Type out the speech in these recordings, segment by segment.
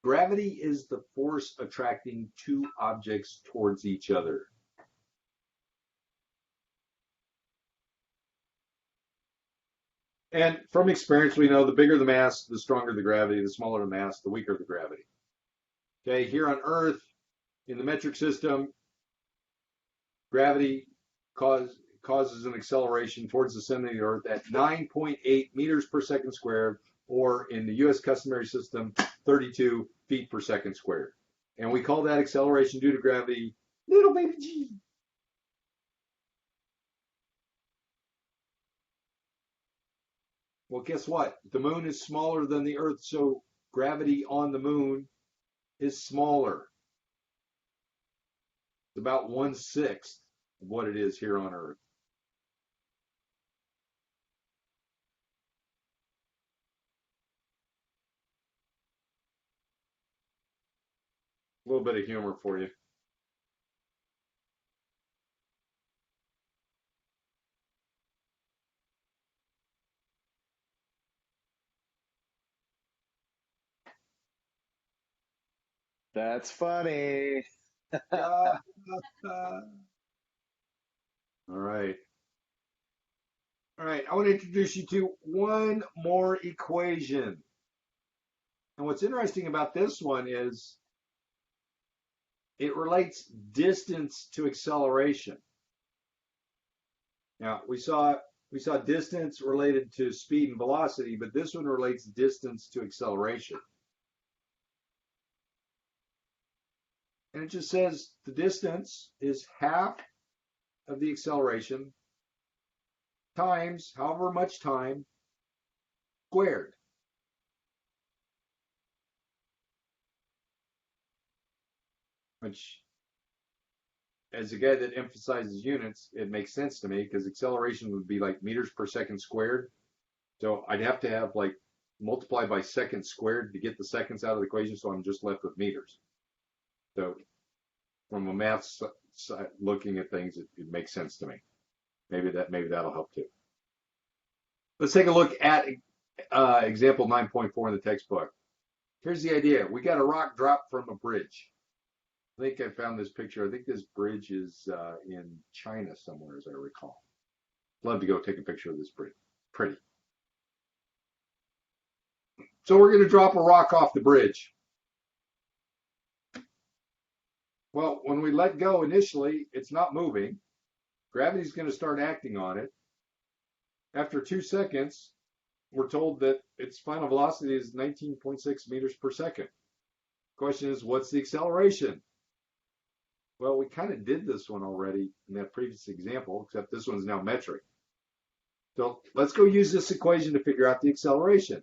Gravity is the force attracting two objects towards each other. And from experience, we know the bigger the mass, the stronger the gravity, the smaller the mass, the weaker the gravity. Okay, here on Earth, in the metric system, gravity causes an acceleration towards the center of the Earth at 9.8 meters per second squared, or in the US customary system, 32 feet per second squared. And we call that acceleration due to gravity little baby g. Well, guess what? The moon is smaller than the Earth, so gravity on the moon is smaller. It's about 1/6 of what it is here on Earth. A little bit of humor for you. That's funny. All right. All right. I want to introduce you to one more equation. And what's interesting about this one is it relates distance to acceleration. Now, we saw distance related to speed and velocity, but this one relates distance to acceleration. And it just says the distance is half of the acceleration times however much time squared. Which, as a guy that emphasizes units, it makes sense to me because acceleration would be like meters per second squared. So I'd have to have like multiply by seconds squared to get the seconds out of the equation, so I'm just left with meters. So from a math side, looking at things, it makes sense to me. Maybe that'll help too. Let's take a look at example 9.4 in the textbook. Here's the idea. We got a rock drop from a bridge. I think I found this picture. I think this bridge is in China somewhere, as I recall. Love to go take a picture of this bridge. Pretty. So we're going to drop a rock off the bridge. Well, when we let go initially, it's not moving. Gravity's going to start acting on it. After 2 seconds, we're told that its final velocity is 19.6 meters per second. Question is, what's the acceleration? Well, we kind of did this one already in that previous example, except this one's now metric. So let's go use this equation to figure out the acceleration,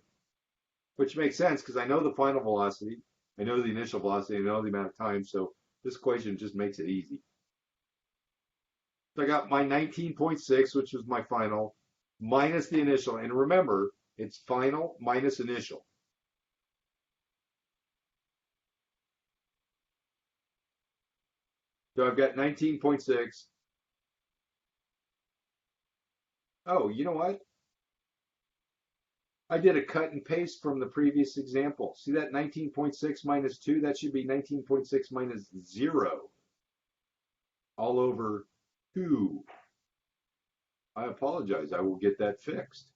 which makes sense because I know the final velocity, I know the initial velocity, I know the amount of time, so this equation just makes it easy. So I got my 19.6, which was my final, minus the initial. And remember, it's final minus initial. So I've got 19.6. Oh, you know what? I did a cut and paste from the previous example. See that 19.6 minus 2? That should be 19.6 minus 0 all over 2. I apologize. I will get that fixed.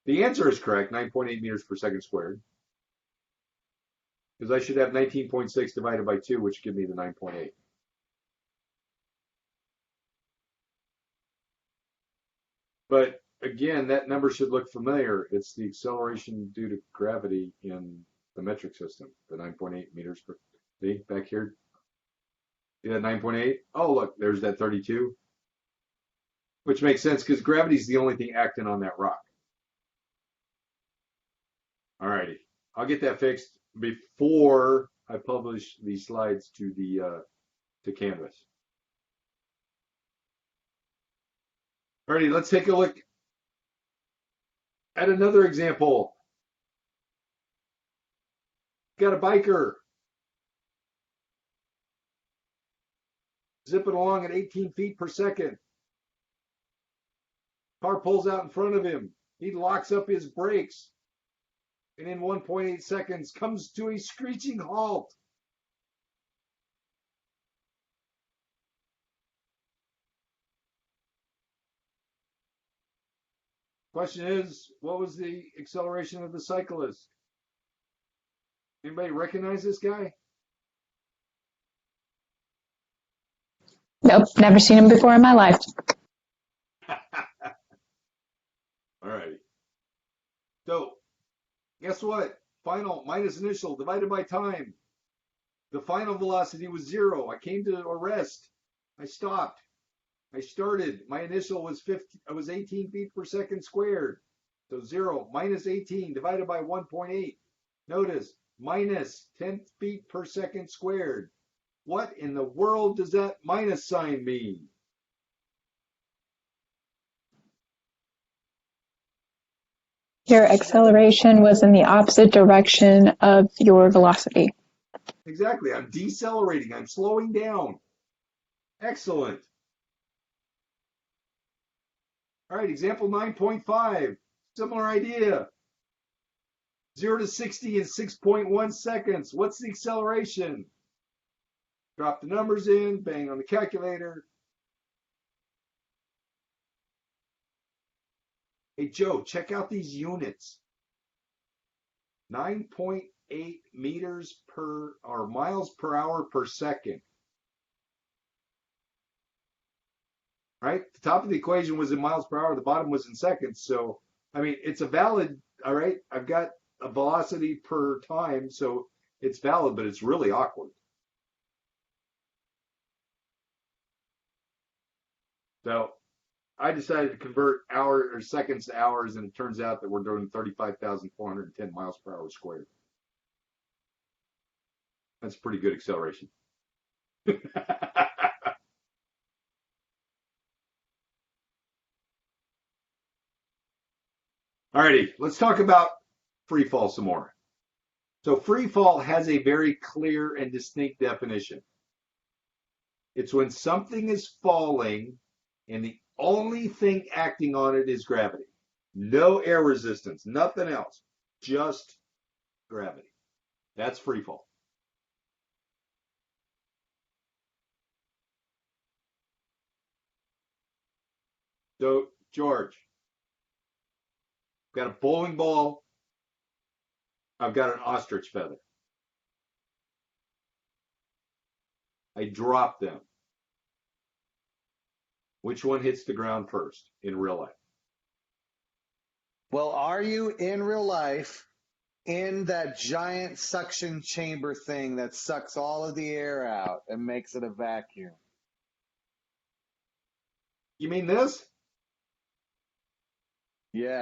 The answer is correct, 9.8 meters per second squared. Because I should have 19.6 divided by 2, which give me the 9.8. But again, that number should look familiar. It's the acceleration due to gravity in the metric system, the 9.8 meters per, see, back here? See that 9.8? Oh, look, there's that 32. Which makes sense because gravity is the only thing acting on that rock. All righty, I'll get that fixed before I publish these slides to Canvas. All righty, let's take a look at another example. Got a biker zipping along at 18 feet per second. Car pulls out in front of him. He locks up his brakes. and in 1.8 seconds comes to a screeching halt. Question is, what was the acceleration of the cyclist? Anybody recognize this guy? Nope, never seen him before in my life. All right. So, guess what? Final minus initial divided by time. The final velocity was 0. I came to a rest. I stopped. I started. My initial was 18 feet per second squared. So 0 minus 18 divided by 1.8. Notice minus 10 feet per second squared. What in the world does that minus sign mean? Your acceleration was in the opposite direction of your velocity. Exactly. I'm decelerating. I'm slowing down. Excellent. All right, example 9.5. Similar idea. 0 to 60 in 6.1 seconds. What's the acceleration? Drop the numbers in, bang on the calculator. Hey, Joe, check out these units. 9.8 meters per, or miles per hour per second. Right? The top of the equation was in miles per hour. The bottom was in seconds. So, I mean, it's a valid, all right? I've got a velocity per time, so it's valid, but it's really awkward. So I decided to convert hour or seconds to hours, and it turns out that we're doing 35,410 miles per hour squared. That's pretty good acceleration. Alrighty, let's talk about free fall some more. So free fall has a very clear and distinct definition. It's when something is falling and the only thing acting on it is gravity. No air resistance, nothing else, just gravity. That's free fall. So, George, I've got a bowling ball. I've got an ostrich feather. I drop them. Which one hits the ground first in real life? Well, are you in real life in that giant suction chamber thing that sucks all of the air out and makes it a vacuum? You mean this? Yeah.